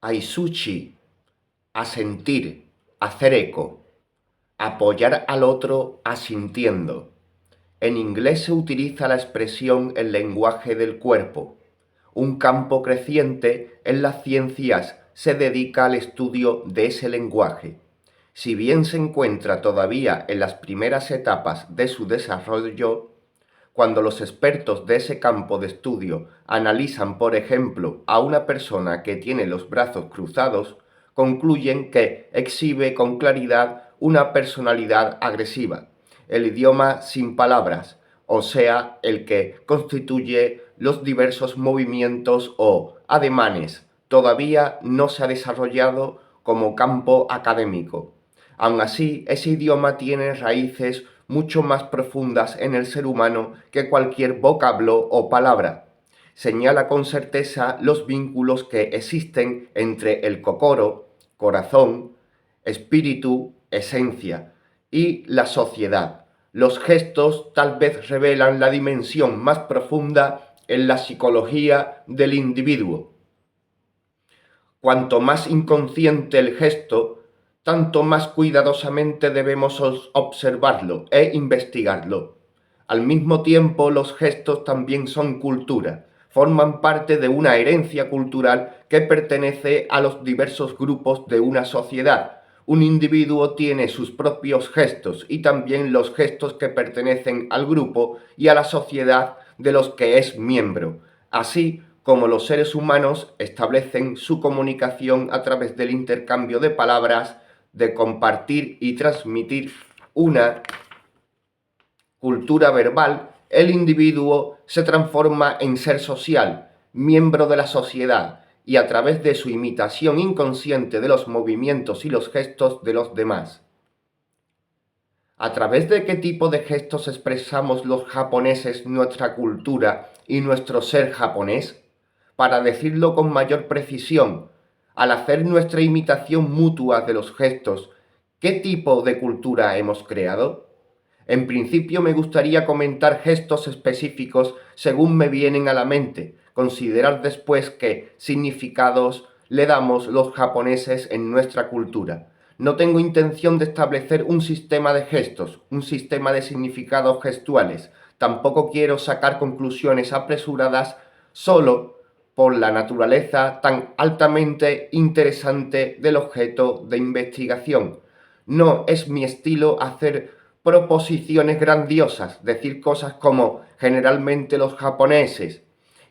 Aisuchi, asentir, hacer eco, apoyar al otro asintiendo. En inglés se utiliza la expresión el lenguaje del cuerpo. Un campo creciente en las ciencias se dedica al estudio de ese lenguaje. Si bien se encuentra todavía en las primeras etapas de su desarrollo, cuando los expertos de ese campo de estudio analizan, por ejemplo, a una persona que tiene los brazos cruzados, concluyen que exhibe con claridad una personalidad agresiva, el idioma sin palabras, o sea, el que constituye los diversos movimientos o ademanes. Todavía no se ha desarrollado como campo académico. Aun así, ese idioma tiene raíces mucho más profundas en el ser humano que cualquier vocablo o palabra. Señala con certeza los vínculos que existen entre el kokoro, corazón, espíritu, esencia, y la sociedad. Los gestos tal vez revelan la dimensión más profunda en la psicología del individuo. Cuanto más inconsciente el gesto, tanto más cuidadosamente debemos observarlo e investigarlo. Al mismo tiempo, los gestos también son cultura, forman parte de una herencia cultural que pertenece a los diversos grupos de una sociedad. Un individuo tiene sus propios gestos y también los gestos que pertenecen al grupo y a la sociedad de los que es miembro. Así como los seres humanos establecen su comunicación a través del intercambio de palabras, de compartir y transmitir una cultura verbal, el individuo se transforma en ser social, miembro de la sociedad, y a través de su imitación inconsciente de los movimientos y los gestos de los demás. ¿A través de qué tipo de gestos expresamos los japoneses nuestra cultura y nuestro ser japonés? Para decirlo con mayor precisión, al hacer nuestra imitación mutua de los gestos, ¿qué tipo de cultura hemos creado? En principio me gustaría comentar gestos específicos según me vienen a la mente, considerar después qué significados le damos los japoneses en nuestra cultura. No tengo intención de establecer un sistema de gestos, un sistema de significados gestuales. Tampoco quiero sacar conclusiones apresuradas solo por la naturaleza tan altamente interesante del objeto de investigación. No es mi estilo hacer proposiciones grandiosas, decir cosas como generalmente los japoneses,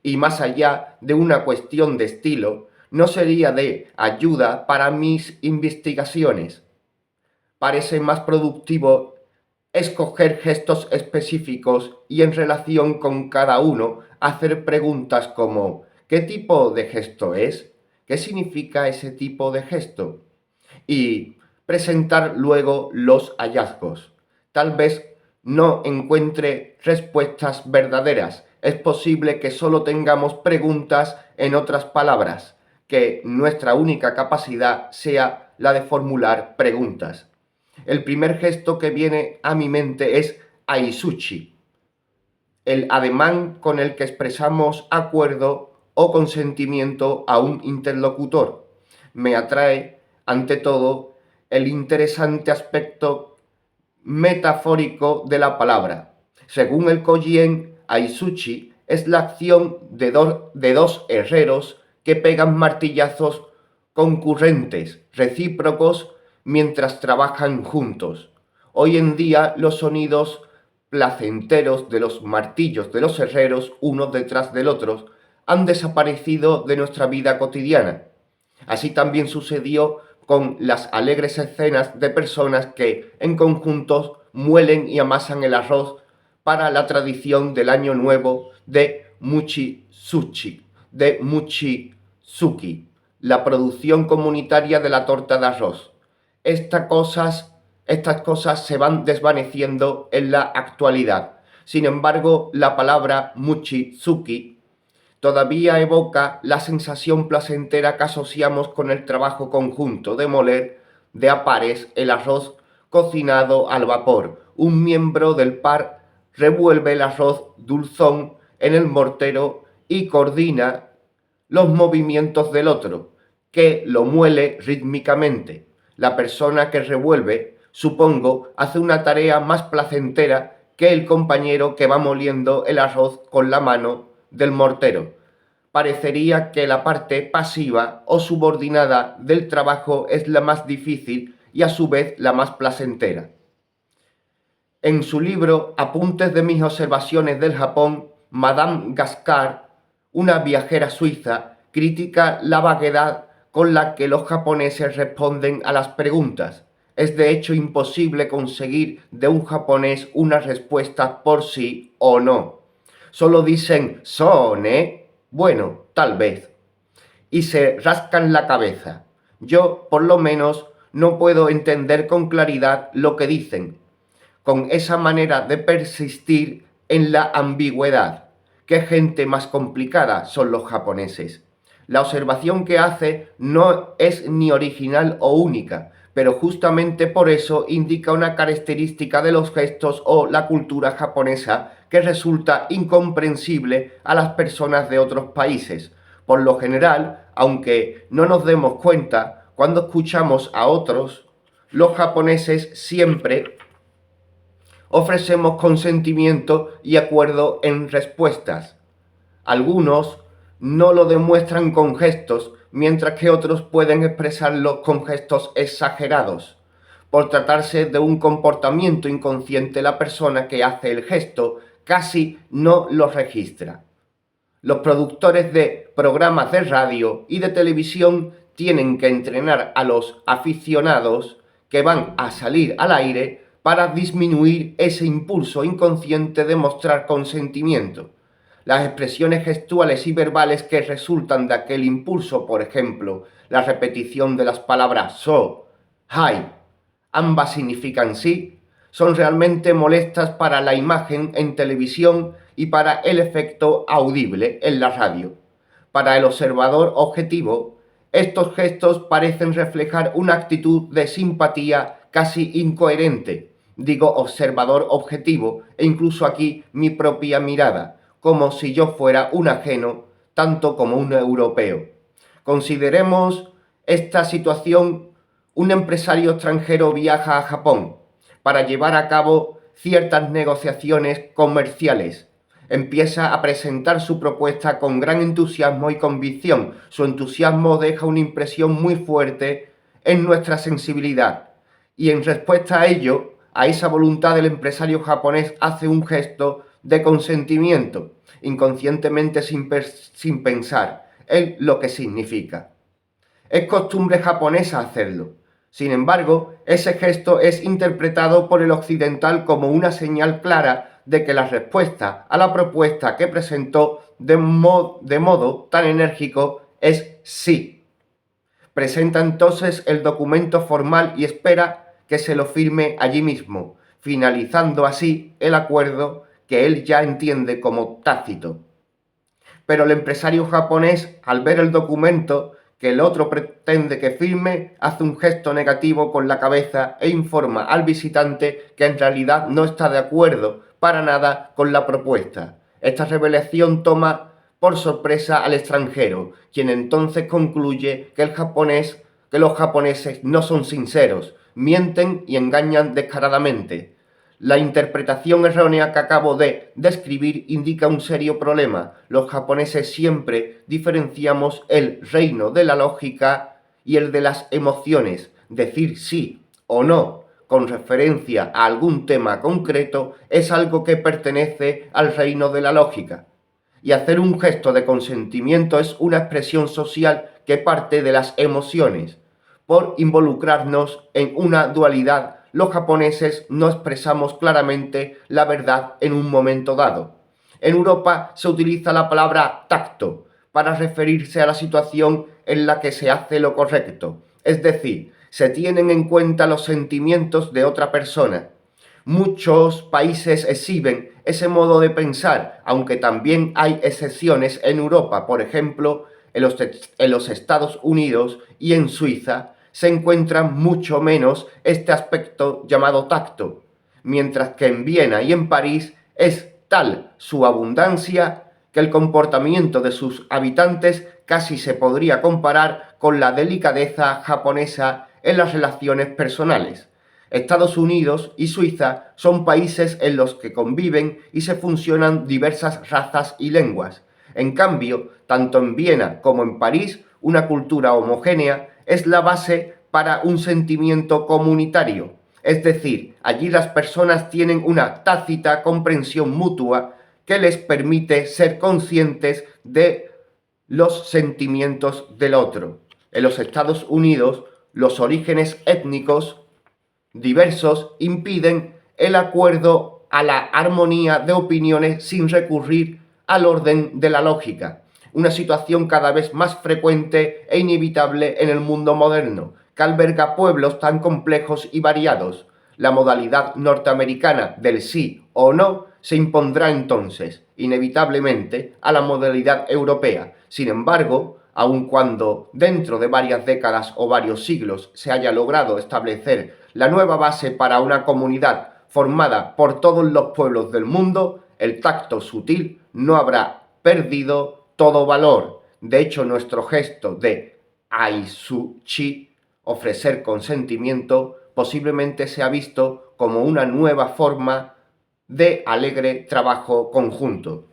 y más allá de una cuestión de estilo, no sería de ayuda para mis investigaciones. Parece más productivo escoger gestos específicos y en relación con cada uno hacer preguntas como ¿qué tipo de gesto es? ¿Qué significa ese tipo de gesto? Y presentar luego los hallazgos. Tal vez no encuentre respuestas verdaderas. Es posible que solo tengamos preguntas, en otras palabras, que nuestra única capacidad sea la de formular preguntas. El primer gesto que viene a mi mente es aisuchi, el ademán con el que expresamos acuerdo o consentimiento a un interlocutor. Me atrae, ante todo, el interesante aspecto metafórico de la palabra. Según el Kojien, aisuchi es la acción de dos herreros que pegan martillazos concurrentes, recíprocos, mientras trabajan juntos. Hoy en día los sonidos placenteros de los martillos de los herreros, unos detrás del otro, han desaparecido de nuestra vida cotidiana. Así también sucedió con las alegres escenas de personas que en conjuntos muelen y amasan el arroz para la tradición del Año Nuevo de Muchitsuki, la producción comunitaria de la torta de arroz. Estas cosas se van desvaneciendo en la actualidad. Sin embargo, la palabra Muchitsuki todavía evoca la sensación placentera que asociamos con el trabajo conjunto de moler de a pares el arroz cocinado al vapor. Un miembro del par revuelve el arroz dulzón en el mortero y coordina los movimientos del otro, que lo muele rítmicamente. La persona que revuelve, supongo, hace una tarea más placentera que el compañero que va moliendo el arroz con la mano del mortero. Parecería que la parte pasiva o subordinada del trabajo es la más difícil y a su vez la más placentera. En su libro Apuntes de mis observaciones del Japón, Madame Gascard, una viajera suiza, critica la vaguedad con la que los japoneses responden a las preguntas. Es de hecho imposible conseguir de un japonés una respuesta por sí o no. Solo dicen «son, bueno, tal vez», y se rascan la cabeza. Yo, por lo menos, no puedo entender con claridad lo que dicen, con esa manera de persistir en la ambigüedad. Qué gente más complicada son los japoneses. La observación que hace no es ni original o única, pero justamente por eso indica una característica de los gestos o la cultura japonesa que resulta incomprensible a las personas de otros países. Por lo general, aunque no nos demos cuenta, cuando escuchamos a otros, los japoneses siempre ofrecemos consentimiento y acuerdo en respuestas. Algunos no lo demuestran con gestos, mientras que otros pueden expresarlo con gestos exagerados. Por tratarse de un comportamiento inconsciente, la persona que hace el gesto casi no lo registra. Los productores de programas de radio y de televisión tienen que entrenar a los aficionados que van a salir al aire para disminuir ese impulso inconsciente de mostrar consentimiento. Las expresiones gestuales y verbales que resultan de aquel impulso, por ejemplo, la repetición de las palabras so, hai, ambas significan sí, son realmente molestas para la imagen en televisión y para el efecto audible en la radio. Para el observador objetivo, estos gestos parecen reflejar una actitud de simpatía casi incoherente. Digo observador objetivo e incluso aquí mi propia mirada, como si yo fuera un ajeno, tanto como un europeo. Consideremos esta situación: un empresario extranjero viaja a Japón para llevar a cabo ciertas negociaciones comerciales. Empieza a presentar su propuesta con gran entusiasmo y convicción. Su entusiasmo deja una impresión muy fuerte en nuestra sensibilidad. Y en respuesta a ello, a esa voluntad del empresario japonés hace un gesto de consentimiento, inconscientemente sin pensar en lo que significa. Es costumbre japonesa hacerlo. Sin embargo, ese gesto es interpretado por el occidental como una señal clara de que la respuesta a la propuesta que presentó de modo tan enérgico es sí. Presenta entonces el documento formal y espera que se lo firme allí mismo, finalizando así el acuerdo que él ya entiende como tácito. Pero el empresario japonés, al ver el documento que el otro pretende que firme, hace un gesto negativo con la cabeza e informa al visitante que en realidad no está de acuerdo para nada con la propuesta. Esta revelación toma por sorpresa al extranjero, quien entonces concluye que los japoneses no son sinceros, mienten y engañan descaradamente. La interpretación errónea que acabo de describir indica un serio problema. Los japoneses siempre diferenciamos el reino de la lógica y el de las emociones. Decir sí o no con referencia a algún tema concreto es algo que pertenece al reino de la lógica. Y hacer un gesto de consentimiento es una expresión social que parte de las emociones. Por involucrarnos en una dualidad, los japoneses no expresamos claramente la verdad en un momento dado. En Europa se utiliza la palabra tacto para referirse a la situación en la que se hace lo correcto, es decir, se tienen en cuenta los sentimientos de otra persona. Muchos países exhiben ese modo de pensar, aunque también hay excepciones en Europa. Por ejemplo, en los Estados Unidos y en Suiza se encuentra mucho menos este aspecto llamado tacto, mientras que en Viena y en París es tal su abundancia que el comportamiento de sus habitantes casi se podría comparar con la delicadeza japonesa en las relaciones personales. Estados Unidos y Suiza son países en los que conviven y se fusionan diversas razas y lenguas. En cambio, tanto en Viena como en París, una cultura homogénea es la base para un sentimiento comunitario. Es decir, allí las personas tienen una tácita comprensión mutua que les permite ser conscientes de los sentimientos del otro. En los Estados Unidos, los orígenes étnicos diversos impiden el acuerdo a la armonía de opiniones sin recurrir al orden de la lógica, una situación cada vez más frecuente e inevitable en el mundo moderno, que alberga pueblos tan complejos y variados. La modalidad norteamericana del sí o no se impondrá entonces, inevitablemente, a la modalidad europea. Sin embargo, aun cuando dentro de varias décadas o varios siglos se haya logrado establecer la nueva base para una comunidad formada por todos los pueblos del mundo, el tacto sutil no habrá perdido todo valor. De hecho, nuestro gesto de Aisuchi, ofrecer consentimiento, posiblemente sea visto como una nueva forma de alegre trabajo conjunto.